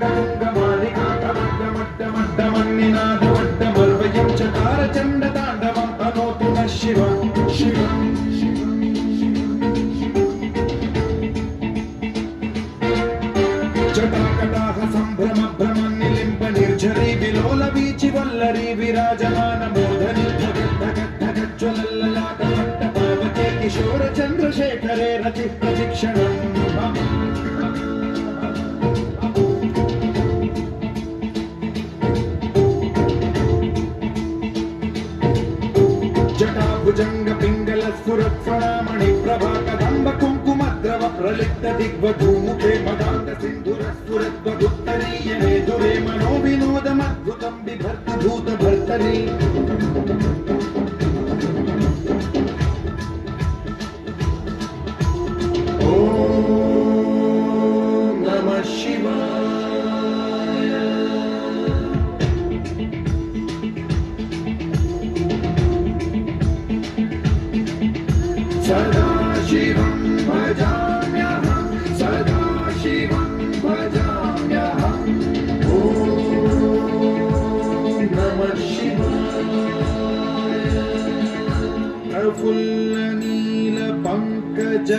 तुङ्गतुङ्गमालिकान्तमड्डमड्डमड्डमन्निनादमड्डमर्वयं चकारचण्डताण्डवं तनोतु नः शिवं शिवं जटाकटाह सम्भ्रम भ्रमन्निलिम्ब निर्झरी विलोल वीचि वल्लरी विराजमान मूर्धनि धगद्धगद्धगज्ज्वलल्ललाटमट्ट पावके किशोर चन्द्रशेखरे रति प्रशिक्षणम् जटाभुजंग पिंगल स्फुरत्फणामणि प्रभा कदंब कुंकुमद्रव प्रलिप्त दिग्वधूमुखे मदान्त सिंधुर स्फुरद्वदुत्तरीय मेधुरे मनो विनोदमद्भुतं बिभर्ति भूतभर्तरि ॐ नमः शिवाय सदा शिवं भजाम्यहं सदा शिवं भजाम्यहं ॐ नमः शिवाय प्रफुल्लनीलपङ्कज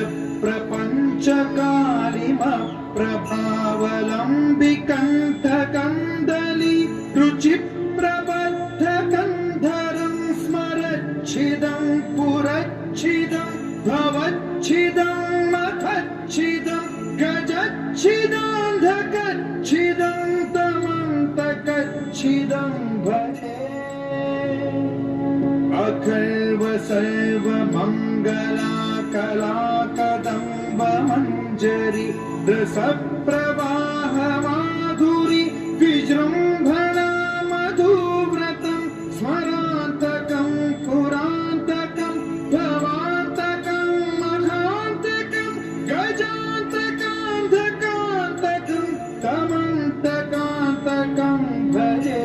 प्रपञ्चकालिमप्रभावलम्बिकण्ठकन्दली रुचिप्रबद्धकन्धरं स्मरच्छिदं पुरच्छिदं भवच्छिदं मखच्छिदं गजच्छिदान्धकच्छिदं तमन्तकच्छिदं भजे अखल्व सर्वमङ्गला कलाकदम्ब मञ्जरी रसप्रवाह माधुरी विजृम्भणा मधुव्रतं स्मरान्तकं पुरान्तकं भवान्तकं मखान्तकं गजान्तकान्धकान्तकं तमन्तकान्तकं भजे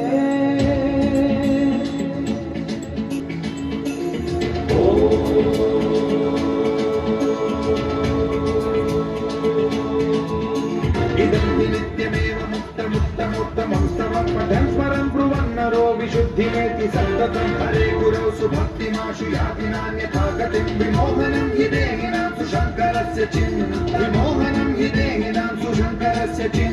इदं नित्यमेव मुक्तमुत्तमोत्तमं स्तवं पठन् स्मरन् ब्रुवन्नरो विशुद्धिमेति सन्ततं हरे गुरौ सुभक्तिमाशु याति नान्यथा गतिं विमोहनं हि देहिनां सुशङ्करस्य चिन् विमोहनं हि देहिनां सुशङ्करस्य चिन्